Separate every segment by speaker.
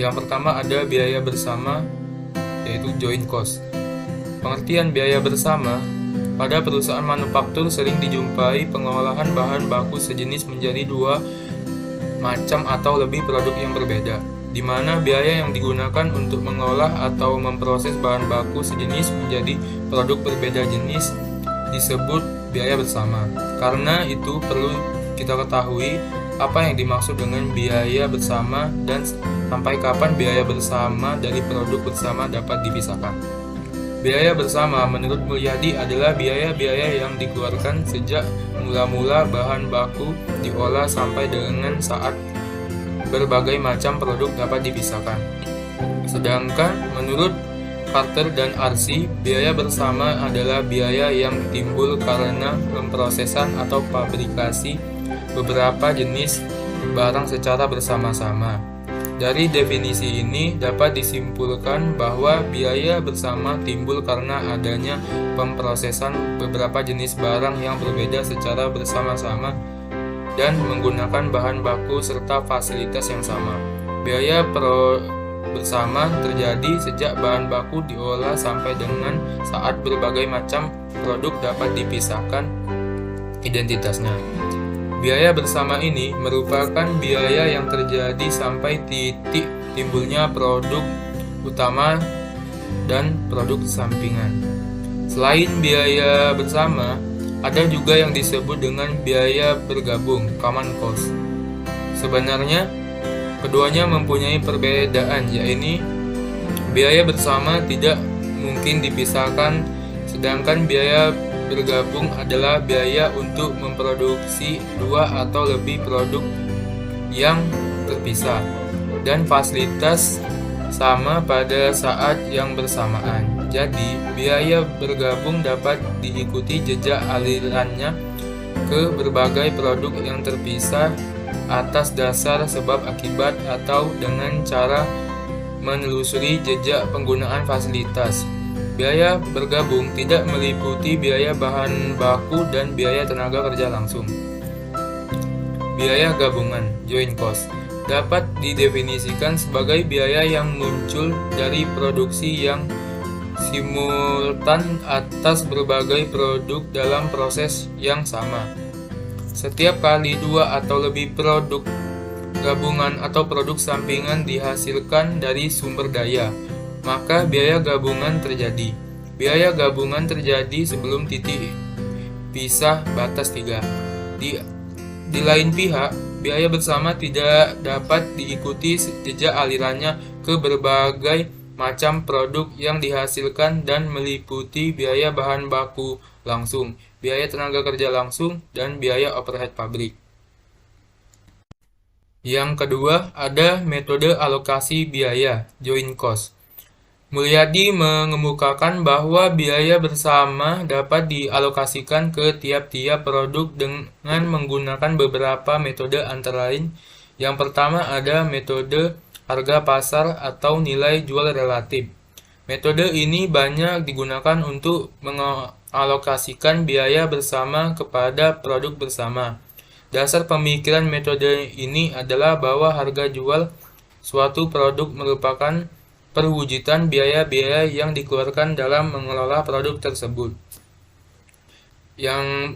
Speaker 1: Yang pertama ada biaya bersama, yaitu joint cost. Pengertian biaya bersama: pada perusahaan manufaktur sering dijumpai pengolahan bahan baku sejenis menjadi dua macam atau lebih produk yang berbeda, di mana biaya yang digunakan untuk mengolah atau memproses bahan baku sejenis menjadi produk berbeda jenis disebut biaya bersama. Karena itu perlu kita ketahui apa yang dimaksud dengan biaya bersama dan sampai kapan biaya bersama dari produk bersama dapat dipisahkan. Biaya bersama menurut Mulyadi adalah biaya-biaya yang dikeluarkan sejak mula-mula bahan baku diolah sampai dengan saat berbagai macam produk dapat dipisahkan. Sedangkan menurut Carter dan Arsi, biaya bersama adalah biaya yang timbul karena pemprosesan atau fabrikasi beberapa jenis barang secara bersama-sama. Dari definisi ini dapat disimpulkan bahwa biaya bersama timbul karena adanya pemprosesan beberapa jenis barang yang berbeda secara bersama-sama dan menggunakan bahan baku serta fasilitas yang sama. Biaya bersama terjadi sejak bahan baku diolah sampai dengan saat berbagai macam produk dapat dipisahkan identitasnya. Biaya bersama ini merupakan biaya yang terjadi sampai titik timbulnya produk utama dan produk sampingan. Selain biaya bersama, ada juga yang disebut dengan biaya bergabung, common cost. Sebenarnya, keduanya mempunyai perbedaan, yaitu biaya bersama tidak mungkin dipisahkan, sedangkan biaya bergabung adalah biaya untuk memproduksi dua atau lebih produk yang terpisah dan fasilitas sama pada saat yang bersamaan. Jadi, biaya bergabung dapat diikuti jejak alirannya ke berbagai produk yang terpisah atas dasar sebab akibat atau dengan cara menelusuri jejak penggunaan fasilitas. Biaya bergabung tidak meliputi biaya bahan baku dan biaya tenaga kerja langsung. Biaya gabungan, joint cost, dapat didefinisikan sebagai biaya yang muncul dari produksi yang simultan atas berbagai produk dalam proses yang sama. Setiap kali dua atau lebih produk gabungan atau produk sampingan dihasilkan dari sumber daya, maka biaya gabungan terjadi. Biaya gabungan terjadi sebelum titik pisah batas 3. Di lain pihak, biaya bersama tidak dapat diikuti jejak alirannya ke berbagai macam produk yang dihasilkan dan meliputi biaya bahan baku langsung, biaya tenaga kerja langsung, dan biaya overhead pabrik. Yang kedua, ada metode alokasi biaya, joint cost. Mulyadi mengemukakan bahwa biaya bersama dapat dialokasikan ke tiap-tiap produk dengan menggunakan beberapa metode antara lain. Yang pertama ada metode harga pasar atau nilai jual relatif. Metode ini banyak digunakan untuk mengalokasikan biaya bersama kepada produk bersama. Dasar pemikiran metode ini adalah bahwa harga jual suatu produk merupakan perwujudan biaya-biaya yang dikeluarkan dalam mengelola produk tersebut. Yang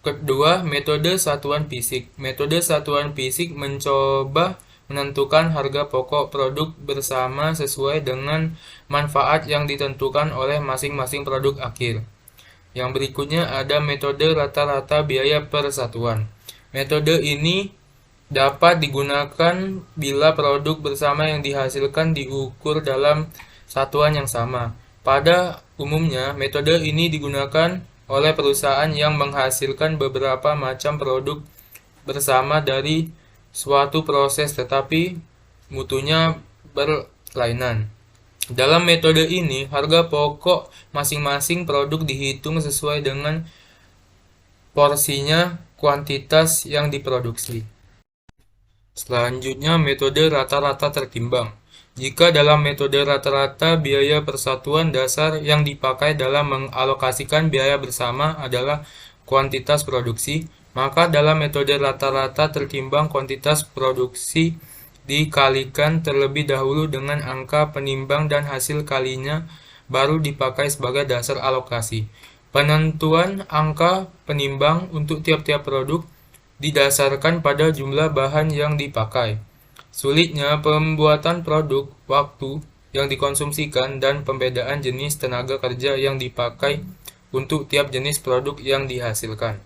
Speaker 1: kedua, metode satuan fisik. Metode satuan fisik mencoba menentukan harga pokok produk bersama sesuai dengan manfaat yang ditentukan oleh masing-masing produk akhir. Yang berikutnya ada metode rata-rata biaya per satuan. Metode ini dapat digunakan bila produk bersama yang dihasilkan diukur dalam satuan yang sama. Pada umumnya, metode ini digunakan oleh perusahaan yang menghasilkan beberapa macam produk bersama dari suatu proses tetapi mutunya berlainan. Dalam metode ini, harga pokok masing-masing produk dihitung sesuai dengan porsinya kuantitas yang diproduksi. Selanjutnya, metode rata-rata tertimbang. Jika dalam metode rata-rata biaya persatuan dasar yang dipakai dalam mengalokasikan biaya bersama adalah kuantitas produksi, maka dalam metode rata-rata tertimbang kuantitas produksi dikalikan terlebih dahulu dengan angka penimbang dan hasil kalinya baru dipakai sebagai dasar alokasi. Penentuan angka penimbang untuk tiap-tiap produk didasarkan pada jumlah bahan yang dipakai. Sulitnya pembuatan produk, waktu yang dikonsumsikan, dan pembedaan jenis tenaga kerja yang dipakai untuk tiap jenis produk yang dihasilkan.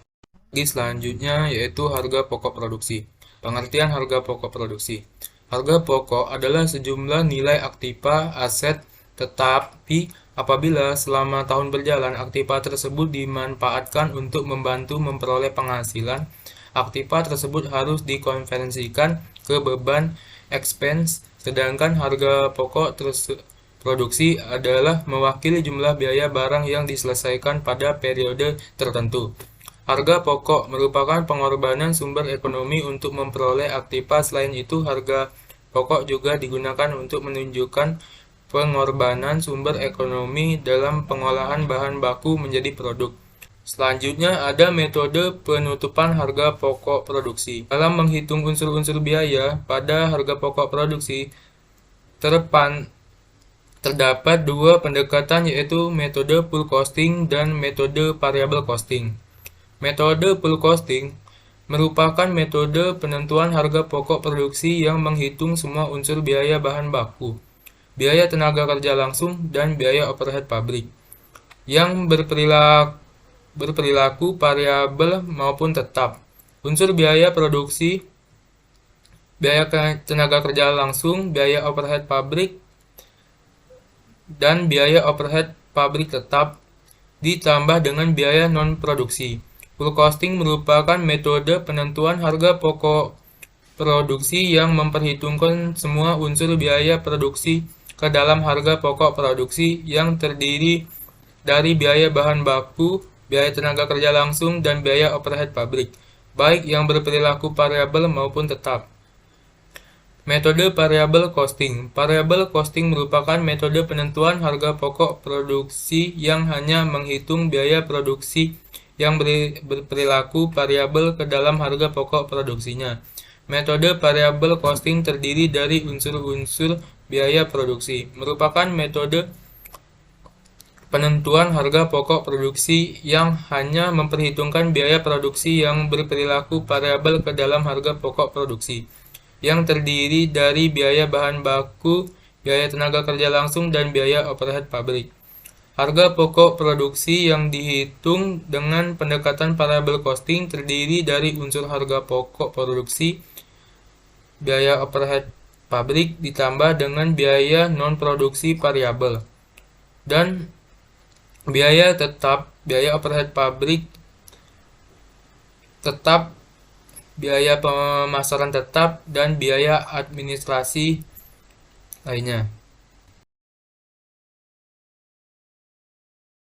Speaker 1: Selanjutnya yaitu harga pokok produksi. Pengertian harga pokok produksi. Harga pokok adalah sejumlah nilai aktiva aset, tetapi apabila selama tahun berjalan aktiva tersebut dimanfaatkan untuk membantu memperoleh penghasilan, aktiva tersebut harus dikonversikan ke beban expense, sedangkan harga pokok produksi adalah mewakili jumlah biaya barang yang diselesaikan pada periode tertentu. Harga pokok merupakan pengorbanan sumber ekonomi untuk memperoleh aktiva. Selain itu, harga pokok juga digunakan untuk menunjukkan pengorbanan sumber ekonomi dalam pengolahan bahan baku menjadi produk. Selanjutnya ada metode penutupan harga pokok produksi. Dalam menghitung unsur-unsur biaya pada harga pokok produksi, terdapat dua pendekatan, yaitu metode full costing dan metode variable costing. Metode full costing merupakan metode penentuan harga pokok produksi yang menghitung semua unsur biaya bahan baku, biaya tenaga kerja langsung, dan biaya overhead pabrik yang berperilaku variabel maupun tetap. Unsur biaya produksi, biaya tenaga kerja langsung, biaya overhead pabrik, dan biaya overhead pabrik tetap ditambah dengan biaya non-produksi. Full costing merupakan metode penentuan harga pokok produksi yang memperhitungkan semua unsur biaya produksi ke dalam harga pokok produksi yang terdiri dari biaya bahan baku, biaya tenaga kerja langsung, dan biaya overhead pabrik, baik yang berperilaku variabel maupun tetap. Metode variable costing. Variable costing merupakan metode penentuan harga pokok produksi yang hanya menghitung biaya produksi yang berperilaku variabel ke dalam harga pokok produksinya. Metode variable costing terdiri dari unsur-unsur biaya produksi. Merupakan metode penentuan harga pokok produksi yang hanya memperhitungkan biaya produksi yang berperilaku variabel ke dalam harga pokok produksi, yang terdiri dari biaya bahan baku, biaya tenaga kerja langsung, dan biaya overhead pabrik. Harga pokok produksi yang dihitung dengan pendekatan variable costing terdiri dari unsur harga pokok produksi, biaya overhead pabrik ditambah dengan biaya non-produksi variabel, dan biaya tetap, biaya overhead pabrik tetap, biaya pemasaran tetap, dan biaya administrasi lainnya.